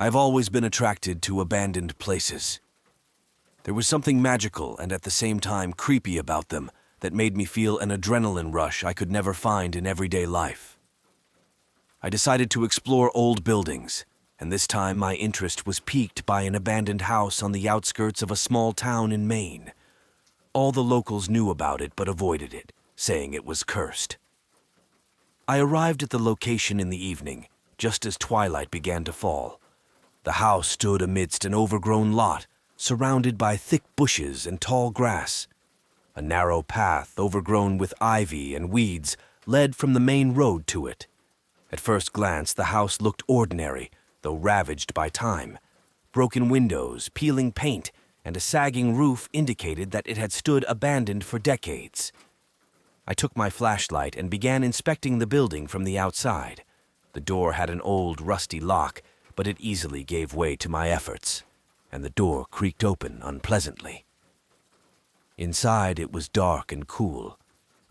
I've always been attracted to abandoned places. There was something magical and at the same time creepy about them that made me feel an adrenaline rush I could never find in everyday life. I decided to explore old buildings, and this time my interest was piqued by an abandoned house on the outskirts of a small town in Maine. All the locals knew about it but avoided it, saying it was cursed. I arrived at the location in the evening, just as twilight began to fall. The house stood amidst an overgrown lot, surrounded by thick bushes and tall grass. A narrow path, overgrown with ivy and weeds, led from the main road to it. At first glance, the house looked ordinary, though ravaged by time. Broken windows, peeling paint, and a sagging roof indicated that it had stood abandoned for decades. I took my flashlight and began inspecting the building from the outside. The door had an old, rusty lock, but it easily gave way to my efforts, and the door creaked open unpleasantly. Inside, it was dark and cool.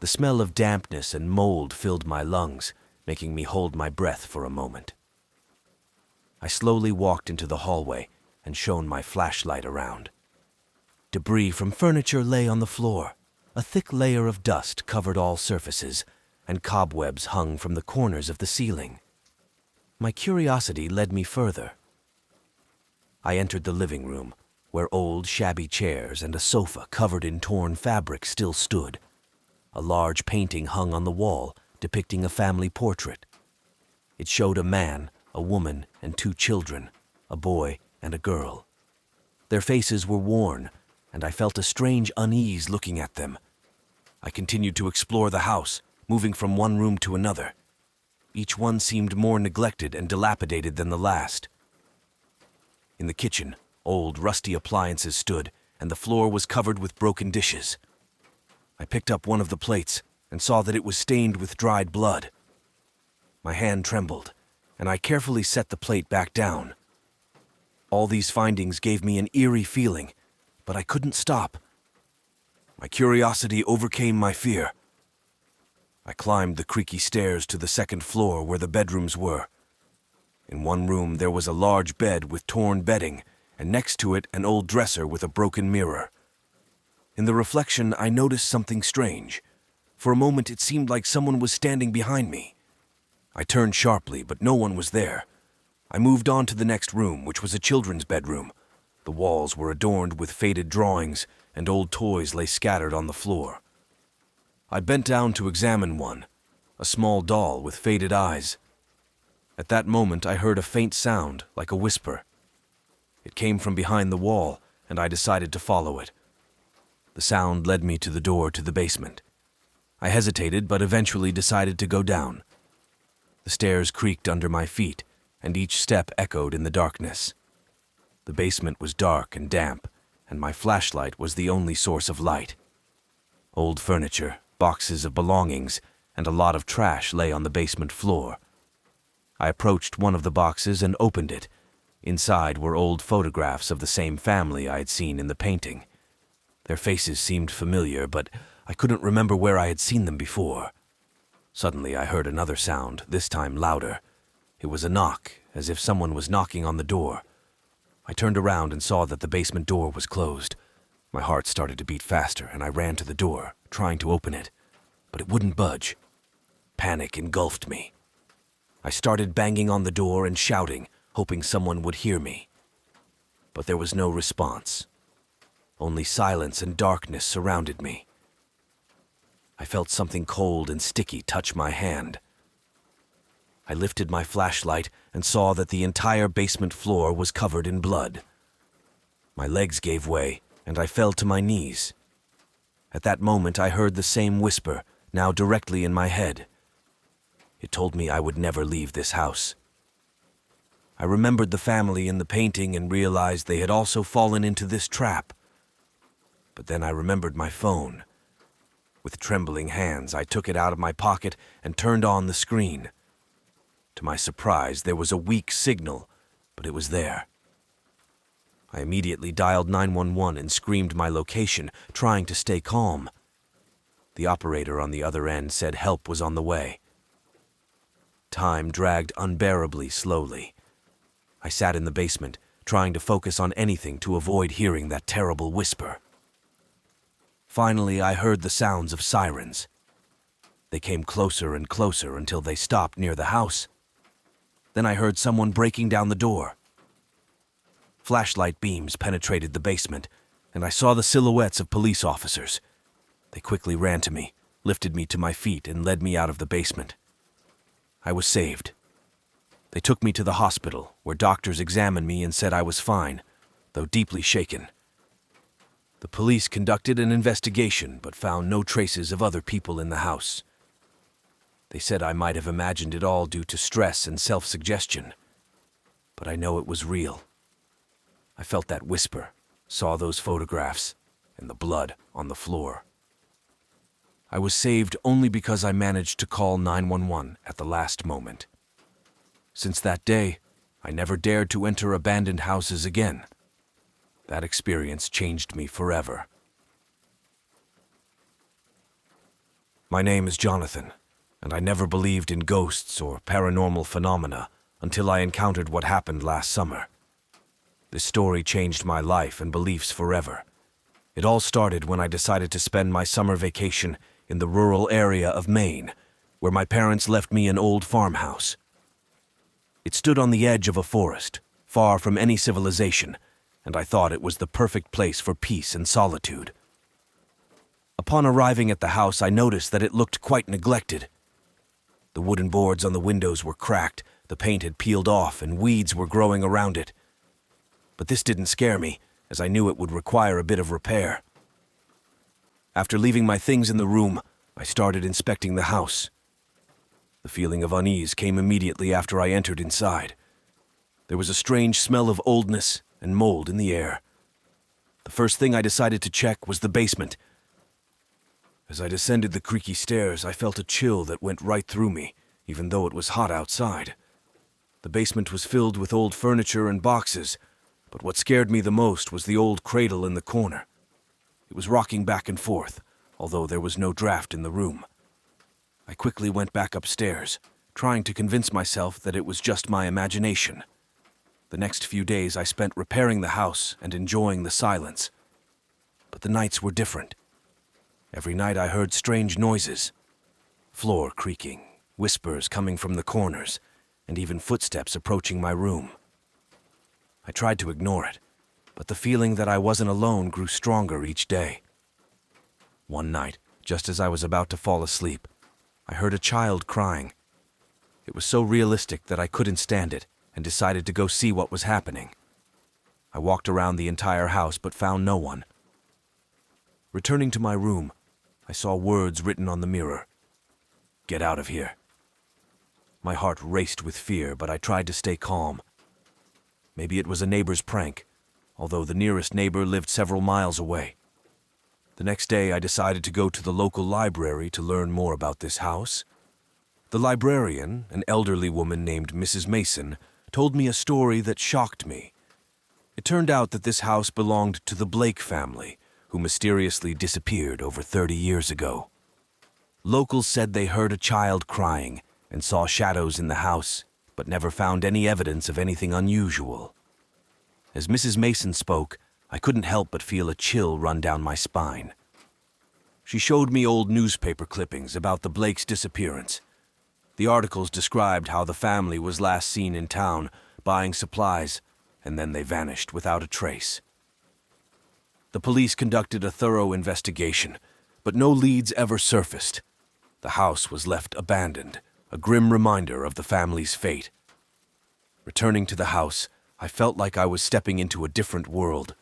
The smell of dampness and mold filled my lungs, making me hold my breath for a moment. I slowly walked into the hallway and shone my flashlight around. Debris from furniture lay on the floor. A thick layer of dust covered all surfaces, and cobwebs hung from the corners of the ceiling. My curiosity led me further. I entered the living room, where old, shabby chairs and a sofa covered in torn fabric still stood. A large painting hung on the wall, depicting a family portrait. It showed a man, a woman, and two children, a boy and a girl. Their faces were worn, and I felt a strange unease looking at them. I continued to explore the house, moving from one room to another. Each one seemed more neglected and dilapidated than the last. In the kitchen, old, rusty appliances stood, and the floor was covered with broken dishes. I picked up one of the plates and saw that it was stained with dried blood. My hand trembled, and I carefully set the plate back down. All these findings gave me an eerie feeling, but I couldn't stop. My curiosity overcame my fear. I climbed the creaky stairs to the second floor where the bedrooms were. In one room there was a large bed with torn bedding, and next to it an old dresser with a broken mirror. In the reflection, I noticed something strange. For a moment it seemed like someone was standing behind me. I turned sharply, but no one was there. I moved on to the next room, which was a children's bedroom. The walls were adorned with faded drawings, and old toys lay scattered on the floor. I bent down to examine one, a small doll with faded eyes. At that moment, I heard a faint sound, like a whisper. It came from behind the wall, and I decided to follow it. The sound led me to the door to the basement. I hesitated, but eventually decided to go down. The stairs creaked under my feet, and each step echoed in the darkness. The basement was dark and damp, and my flashlight was the only source of light. Old furniture, boxes of belongings, and a lot of trash lay on the basement floor. I approached one of the boxes and opened it. Inside were old photographs of the same family I had seen in the painting. Their faces seemed familiar, but I couldn't remember where I had seen them before. Suddenly I heard another sound, this time louder. It was a knock, as if someone was knocking on the door. I turned around and saw that the basement door was closed. My heart started to beat faster, and I ran to the door, trying to open it, but it wouldn't budge. Panic engulfed me. I started banging on the door and shouting, hoping someone would hear me. But there was no response. Only silence and darkness surrounded me. I felt something cold and sticky touch my hand. I lifted my flashlight and saw that the entire basement floor was covered in blood. My legs gave way, and I fell to my knees. At that moment, I heard the same whisper, now directly in my head. It told me I would never leave this house. I remembered the family in the painting and realized they had also fallen into this trap. But then I remembered my phone. With trembling hands, I took it out of my pocket and turned on the screen. To my surprise, there was a weak signal, but it was there. I immediately dialed 911 and screamed my location, trying to stay calm. The operator on the other end said help was on the way. Time dragged unbearably slowly. I sat in the basement, trying to focus on anything to avoid hearing that terrible whisper. Finally, I heard the sounds of sirens. They came closer and closer until they stopped near the house. Then I heard someone breaking down the door. Flashlight beams penetrated the basement, and I saw the silhouettes of police officers. They quickly ran to me, lifted me to my feet, and led me out of the basement. I was saved. They took me to the hospital, where doctors examined me and said I was fine, though deeply shaken. The police conducted an investigation, but found no traces of other people in the house. They said I might have imagined it all due to stress and self-suggestion, but I know it was real. I felt that whisper, saw those photographs, and the blood on the floor. I was saved only because I managed to call 911 at the last moment. Since that day, I never dared to enter abandoned houses again. That experience changed me forever. My name is Jonathan, and I never believed in ghosts or paranormal phenomena until I encountered what happened last summer. This story changed my life and beliefs forever. It all started when I decided to spend my summer vacation in the rural area of Maine, where my parents left me an old farmhouse. It stood on the edge of a forest, far from any civilization, and I thought it was the perfect place for peace and solitude. Upon arriving at the house, I noticed that it looked quite neglected. The wooden boards on the windows were cracked, the paint had peeled off, and weeds were growing around it. But this didn't scare me, as I knew it would require a bit of repair. After leaving my things in the room, I started inspecting the house. The feeling of unease came immediately after I entered inside. There was a strange smell of oldness and mold in the air. The first thing I decided to check was the basement. As I descended the creaky stairs, I felt a chill that went right through me, even though it was hot outside. The basement was filled with old furniture and boxes, but what scared me the most was the old cradle in the corner. It was rocking back and forth, although there was no draft in the room. I quickly went back upstairs, trying to convince myself that it was just my imagination. The next few days I spent repairing the house and enjoying the silence. But the nights were different. Every night I heard strange noises. Floor creaking, whispers coming from the corners, and even footsteps approaching my room. I tried to ignore it, but the feeling that I wasn't alone grew stronger each day. One night, just as I was about to fall asleep, I heard a child crying. It was so realistic that I couldn't stand it and decided to go see what was happening. I walked around the entire house but found no one. Returning to my room, I saw words written on the mirror. "Get out of here." My heart raced with fear, but I tried to stay calm. Maybe it was a neighbor's prank, although the nearest neighbor lived several miles away. The next day, I decided to go to the local library to learn more about this house. The librarian, an elderly woman named Mrs. Mason, told me a story that shocked me. It turned out that this house belonged to the Blake family, who mysteriously disappeared over 30 years ago. Locals said they heard a child crying and saw shadows in the house, but never found any evidence of anything unusual. As Mrs. Mason spoke, I couldn't help but feel a chill run down my spine. She showed me old newspaper clippings about the Blakes' disappearance. The articles described how the family was last seen in town buying supplies, and then they vanished without a trace. The police conducted a thorough investigation, but no leads ever surfaced. The house was left abandoned, a grim reminder of the family's fate. Returning to the house, I felt like I was stepping into a different world.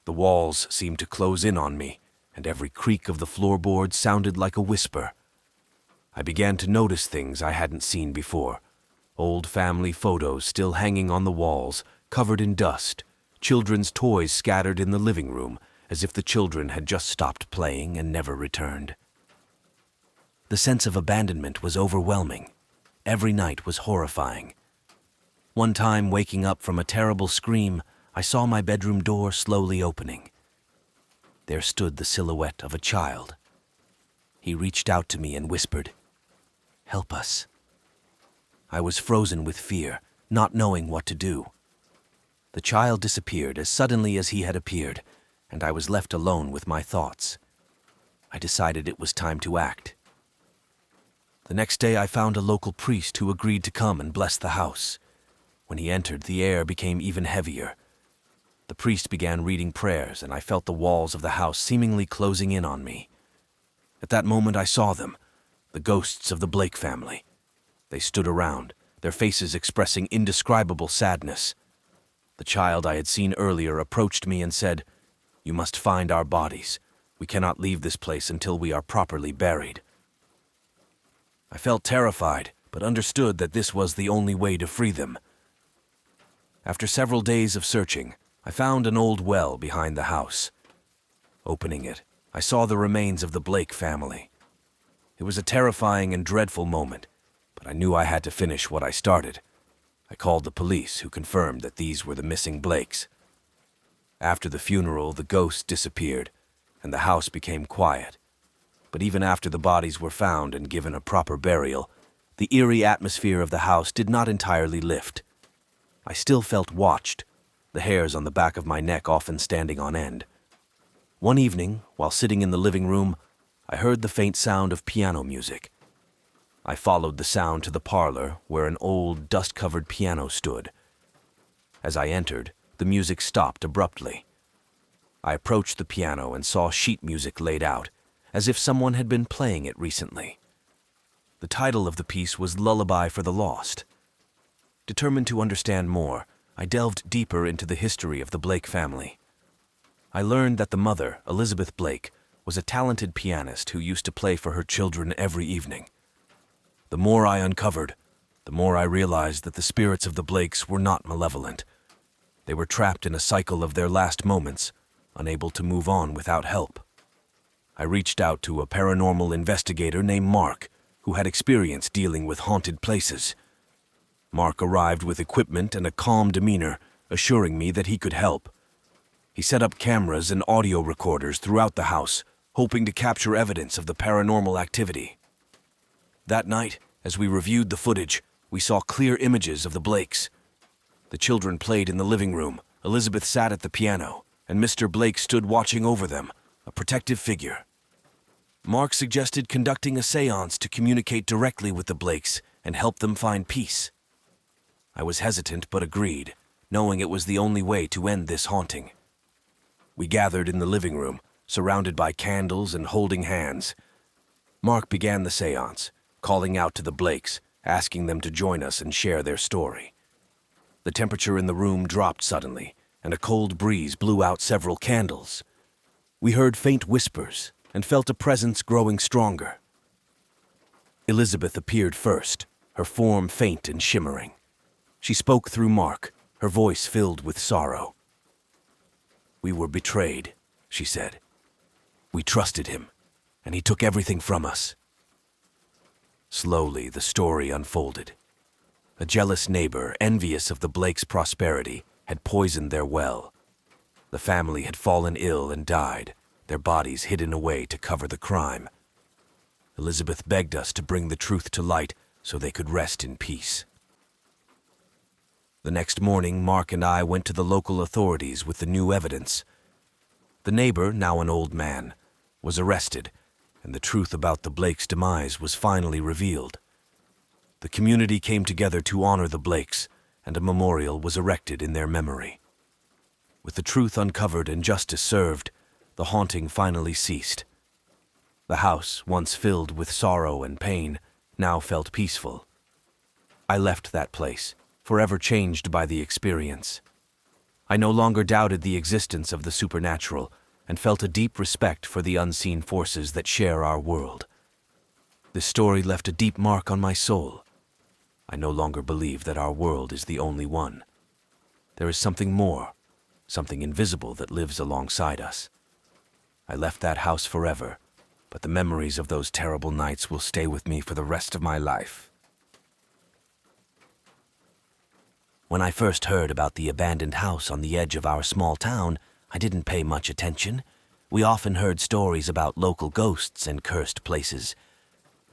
The walls seemed to close in on me, and every creak of the floorboards sounded like a whisper. I began to notice things I hadn't seen before. Old family photos still hanging on the walls, covered in dust, children's toys scattered in the living room, as if the children had just stopped playing and never returned. The sense of abandonment was overwhelming. Every night was horrifying. One time, waking up from a terrible scream, I saw my bedroom door slowly opening. There stood the silhouette of a child. He reached out to me and whispered, "Help us." I was frozen with fear, not knowing what to do. The child disappeared as suddenly as he had appeared, and I was left alone with my thoughts. I decided it was time to act. The next day I found a local priest who agreed to come and bless the house. When he entered, the air became even heavier. The priest began reading prayers, and I felt the walls of the house seemingly closing in on me. At that moment I saw them, the ghosts of the Blake family. They stood around, their faces expressing indescribable sadness. The child I had seen earlier approached me and said, "You must find our bodies. We cannot leave this place until we are properly buried." I felt terrified, but understood that this was the only way to free them. After several days of searching, I found an old well behind the house. Opening it, I saw the remains of the Blake family. It was a terrifying and dreadful moment, but I knew I had to finish what I started. I called the police, who confirmed that these were the missing Blakes. After the funeral, the ghosts disappeared, and the house became quiet. But even after the bodies were found and given a proper burial, the eerie atmosphere of the house did not entirely lift. I still felt watched, the hairs on the back of my neck often standing on end. One evening, while sitting in the living room, I heard the faint sound of piano music. I followed the sound to the parlor, where an old, dust-covered piano stood. As I entered, the music stopped abruptly. I approached the piano and saw sheet music laid out, as if someone had been playing it recently. The title of the piece was Lullaby for the Lost. Determined to understand more, I delved deeper into the history of the Blake family. I learned that the mother, Elizabeth Blake, was a talented pianist who used to play for her children every evening. The more I uncovered, the more I realized that the spirits of the Blakes were not malevolent. They were trapped in a cycle of their last moments, unable to move on without help. I reached out to a paranormal investigator named Mark, who had experience dealing with haunted places. Mark arrived with equipment and a calm demeanor, assuring me that he could help. He set up cameras and audio recorders throughout the house, hoping to capture evidence of the paranormal activity. That night, as we reviewed the footage, we saw clear images of the Blakes. The children played in the living room, Elizabeth sat at the piano, and Mr. Blake stood watching over them, a protective figure. Mark suggested conducting a seance to communicate directly with the Blakes and help them find peace. I was hesitant but agreed, knowing it was the only way to end this haunting. We gathered in the living room, surrounded by candles and holding hands. Mark began the seance, calling out to the Blakes, asking them to join us and share their story. The temperature in the room dropped suddenly, and a cold breeze blew out several candles. We heard faint whispers and felt a presence growing stronger. Elizabeth appeared first, her form faint and shimmering. She spoke through Mark, her voice filled with sorrow. "We were betrayed," she said. "We trusted him, and he took everything from us." Slowly, the story unfolded. A jealous neighbor, envious of the Blakes' prosperity, had poisoned their well. The family had fallen ill and died, their bodies hidden away to cover the crime. Elizabeth begged us to bring the truth to light so they could rest in peace. The next morning, Mark and I went to the local authorities with the new evidence. The neighbor, now an old man, was arrested, and the truth about the Blakes' demise was finally revealed. The community came together to honor the Blakes, and a memorial was erected in their memory. With the truth uncovered and justice served, the haunting finally ceased. The house, once filled with sorrow and pain, now felt peaceful. I left that place, forever changed by the experience. I no longer doubted the existence of the supernatural and felt a deep respect for the unseen forces that share our world. This story left a deep mark on my soul. I no longer believe that our world is the only one. There is something more, something invisible that lives alongside us. I left that house forever, but the memories of those terrible nights will stay with me for the rest of my life. When I first heard about the abandoned house on the edge of our small town, I didn't pay much attention. We often heard stories about local ghosts and cursed places,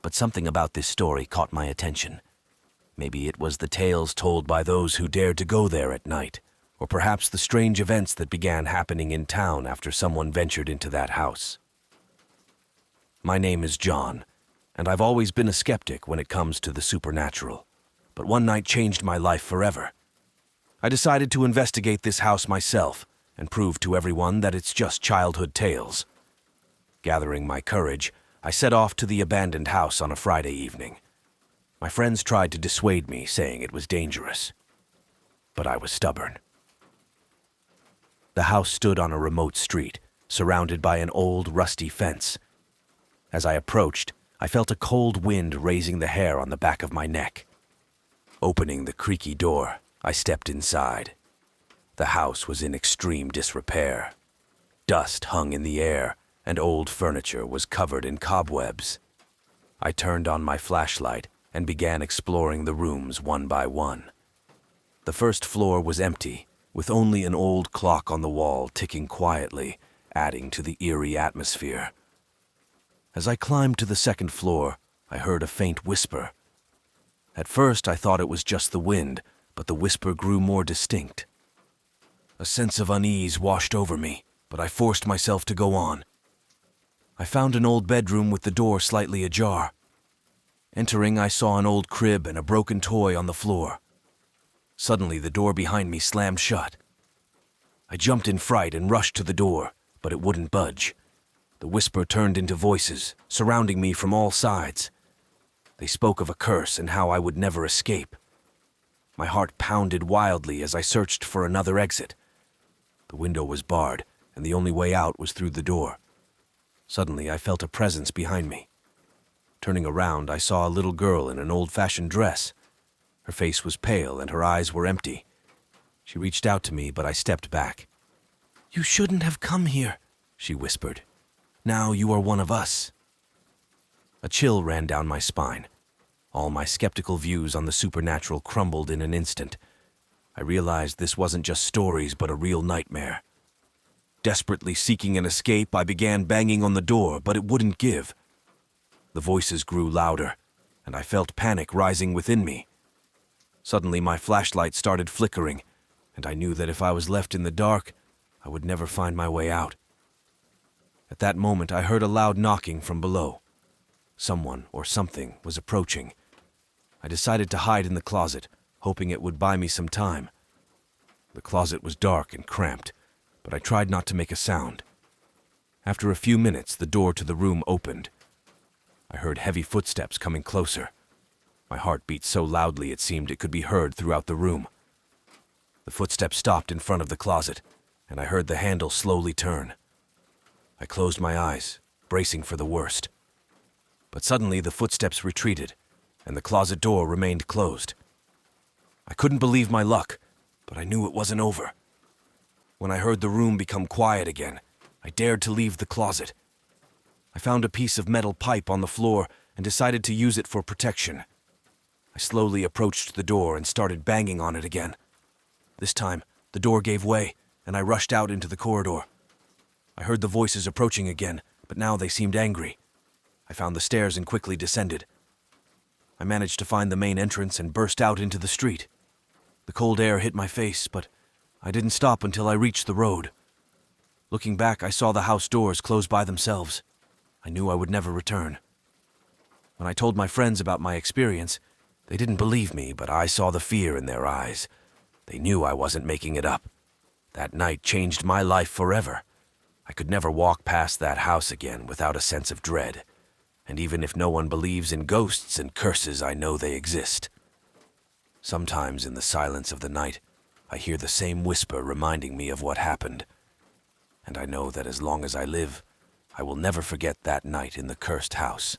but something about this story caught my attention. Maybe it was the tales told by those who dared to go there at night, or perhaps the strange events that began happening in town after someone ventured into that house. My name is John, and I've always been a skeptic when it comes to the supernatural, but one night changed my life forever. I decided to investigate this house myself and prove to everyone that it's just childhood tales. Gathering my courage, I set off to the abandoned house on a Friday evening. My friends tried to dissuade me, saying it was dangerous, but I was stubborn. The house stood on a remote street, surrounded by an old, rusty fence. As I approached, I felt a cold wind raising the hair on the back of my neck. Opening the creaky door, I stepped inside. The house was in extreme disrepair. Dust hung in the air, and old furniture was covered in cobwebs. I turned on my flashlight and began exploring the rooms one by one. The first floor was empty, with only an old clock on the wall ticking quietly, adding to the eerie atmosphere. As I climbed to the second floor, I heard a faint whisper. At first, I thought it was just the wind, but the whisper grew more distinct. A sense of unease washed over me, but I forced myself to go on. I found an old bedroom with the door slightly ajar. Entering, I saw an old crib and a broken toy on the floor. Suddenly, the door behind me slammed shut. I jumped in fright and rushed to the door, but it wouldn't budge. The whisper turned into voices, surrounding me from all sides. They spoke of a curse and how I would never escape. My heart pounded wildly as I searched for another exit. The window was barred, and the only way out was through the door. Suddenly, I felt a presence behind me. Turning around, I saw a little girl in an old-fashioned dress. Her face was pale and her eyes were empty. She reached out to me, but I stepped back. "You shouldn't have come here," she whispered. "Now you are one of us." A chill ran down my spine. All my skeptical views on the supernatural crumbled in an instant. I realized this wasn't just stories, but a real nightmare. Desperately seeking an escape, I began banging on the door, but it wouldn't give. The voices grew louder, and I felt panic rising within me. Suddenly, my flashlight started flickering, and I knew that if I was left in the dark, I would never find my way out. At that moment, I heard a loud knocking from below. Someone or something was approaching. I decided to hide in the closet, hoping it would buy me some time. The closet was dark and cramped, but I tried not to make a sound. After a few minutes, the door to the room opened. I heard heavy footsteps coming closer. My heart beat so loudly it seemed it could be heard throughout the room. The footsteps stopped in front of the closet, and I heard the handle slowly turn. I closed my eyes, bracing for the worst. But suddenly the footsteps retreated, and the closet door remained closed. I couldn't believe my luck, but I knew it wasn't over. When I heard the room become quiet again, I dared to leave the closet. I found a piece of metal pipe on the floor and decided to use it for protection. I slowly approached the door and started banging on it again. This time, the door gave way, and I rushed out into the corridor. I heard the voices approaching again, but now they seemed angry. I found the stairs and quickly descended. I managed to find the main entrance and burst out into the street. The cold air hit my face, but I didn't stop until I reached the road. Looking back, I saw the house doors close by themselves. I knew I would never return. When I told my friends about my experience, they didn't believe me, but I saw the fear in their eyes. They knew I wasn't making it up. That night changed my life forever. I could never walk past that house again without a sense of dread. And even if no one believes in ghosts and curses, I know they exist. Sometimes in the silence of the night, I hear the same whisper reminding me of what happened. And I know that as long as I live, I will never forget that night in the cursed house.